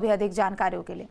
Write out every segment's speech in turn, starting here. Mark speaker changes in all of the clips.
Speaker 1: भी अधिक जानकारियों के लिए।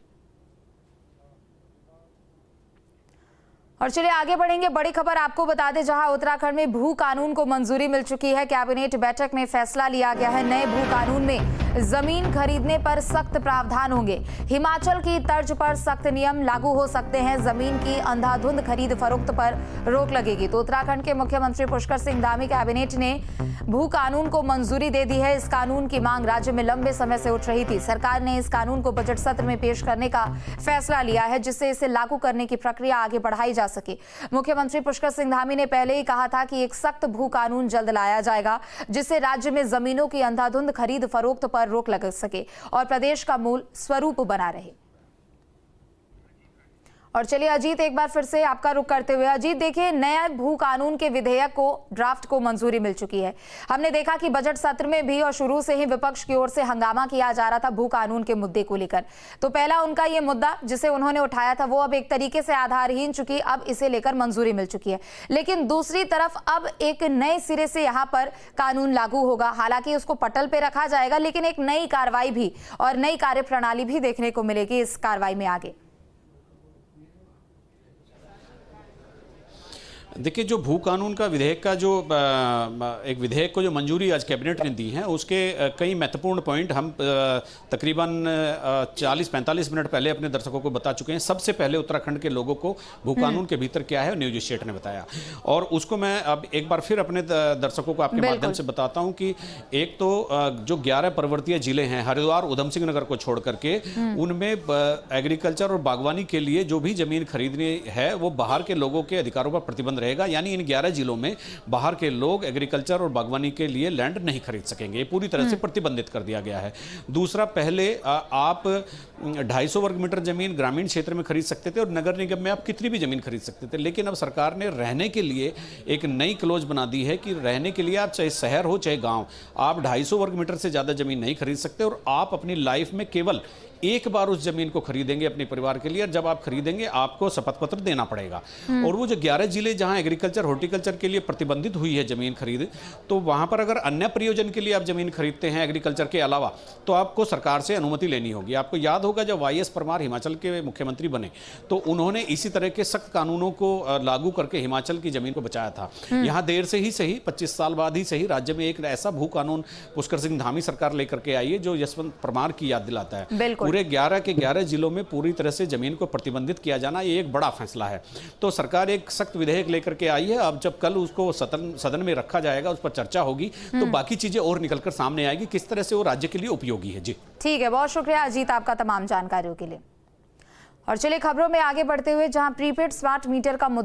Speaker 1: और चलिए आगे बढ़ेंगे। बड़ी खबर आपको बता दें, जहां उत्तराखंड में भू कानून को मंजूरी मिल चुकी है। कैबिनेट बैठक में फैसला लिया गया है। नए भू कानून में जमीन खरीदने पर सख्त प्रावधान होंगे। हिमाचल की तर्ज पर सख्त नियम लागू हो सकते हैं। जमीन की अंधाधुंध खरीद फरोख्त पर रोक लगेगी। तो उत्तराखंड के मुख्यमंत्री पुष्कर सिंह धामी कैबिनेट ने भू कानून को मंजूरी दे दी है। इस कानून की मांग राज्य में लंबे समय से उठ रही थी। सरकार ने इस कानून को बजट सत्र में पेश करने का फैसला लिया है, जिससे इसे लागू करने की प्रक्रिया आगे बढ़ाई जा सके। मुख्यमंत्री पुष्कर सिंह धामी ने पहले ही कहा था कि एक सख्त भू कानून जल्द लाया जाएगा, जिससे राज्य में जमीनों की अंधाधुंध खरीद फरोख्त पर रोक लग सके और प्रदेश का मूल स्वरूप बना रहे। और चलिए अजीत, एक बार फिर से आपका रुख करते हुए। अजीत, देखिए, नया भू कानून के विधेयक को ड्राफ्ट को मंजूरी मिल चुकी है। हमने देखा कि बजट सत्र में भी और शुरू से ही विपक्ष की ओर से हंगामा किया जा रहा था भू कानून के मुद्दे को लेकर। तो पहला उनका ये मुद्दा जिसे उन्होंने उठाया था, वो अब एक तरीके से आधारहीन चुकी, अब इसे लेकर मंजूरी मिल चुकी है। लेकिन दूसरी तरफ अब एक नए सिरे से यहाँ पर कानून लागू होगा। हालांकि उसको पटल पे रखा जाएगा, लेकिन एक नई कार्रवाई भी और नई कार्यप्रणाली भी देखने को मिलेगी इस कार्रवाई में आगे।
Speaker 2: देखिए, जो भू कानून का विधेयक का जो एक विधेयक को जो मंजूरी आज कैबिनेट ने दी है, उसके कई महत्वपूर्ण पॉइंट हम तकरीबन 40-45 मिनट पहले अपने दर्शकों को बता चुके हैं। सबसे पहले उत्तराखंड के लोगों को भू कानून के भीतर क्या है न्यूज स्टेट ने बताया, और उसको मैं अब एक बार फिर अपने दर्शकों को आपके माध्यम से बताता हूँ कि एक तो जो 11 पर्वतीय जिले हैं, हरिद्वार, उधम सिंह नगर को छोड़ करके, उनमें एग्रीकल्चर और बागवानी के लिए जो भी जमीन खरीदनी है वो बाहर के लोगों के अधिकारों पर प्रतिबंध रहेगा। यानी इन 11 जिलों में बाहर के लोग एग्रीकल्चर और बागवानी के लिए लैंड नहीं खरीद सकेंगे। ये पूरी तरह से प्रतिबंधित कर दिया गया है। दूसरा, पहले आप 250 वर्ग मीटर जमीन ग्रामीण क्षेत्र में खरीद सकते थे और नगर निगम में आप कितनी भी जमीन खरीद सकते थे। लेकिन अब सरकार ने रहने के लिए एक नई क्लोज बना दी है कि रहने के लिए आप चाहे शहर हो चाहे गांव, आप 250 वर्ग मीटर से ज्यादा जमीन नहीं खरीद सकते, और आप अपनी लाइफ में केवल एक बार उस जमीन को खरीदेंगे अपने परिवार के लिए, और जब आप खरीदेंगे आपको शपथ पत्र देना पड़ेगा। और वो जो 11 जिले जहां एग्रीकल्चर हॉर्टिकल्चर के लिए प्रतिबंधित हुई है जमीन खरीद, तो वहां पर अगर अन्य प्रयोजन के लिए आप जमीन खरीदते हैं एग्रीकल्चर के अलावा, तो आपको सरकार से अनुमति लेनी होगी। आपको याद होगा जब वाईएस परमार हिमाचल के मुख्यमंत्री बने तो उन्होंने इसी तरह के सख्त कानूनों को लागू करके हिमाचल की जमीन को बचाया था। यहां देर से ही सही, 25 साल बाद ही सही, राज्य में एक ऐसा भू कानून पुष्कर सिंह धामी सरकार लेकर के आई है जो यशवंत परमार की याद दिलाता है। पूरे 11 के 11 जिलों में पूरी तरह से जमीन को प्रतिबंधित किया जाना, ये एक बड़ा फैसला है। तो सरकार एक सख्त विधेयक लेकर के आई है। अब जब कल उसको सदन में रखा जाएगा, उस पर चर्चा होगी, तो बाकी चीजें और निकलकर सामने आएगी किस तरह से वो राज्य के लिए उपयोगी है। जी
Speaker 1: ठीक है, बहुत शुक्रिया अजीत आपका तमाम जानकारियों के लिए। और चलिए खबरों में आगे बढ़ते हुए, जहां प्रीपेड स्मार्ट मीटर का मुद्दा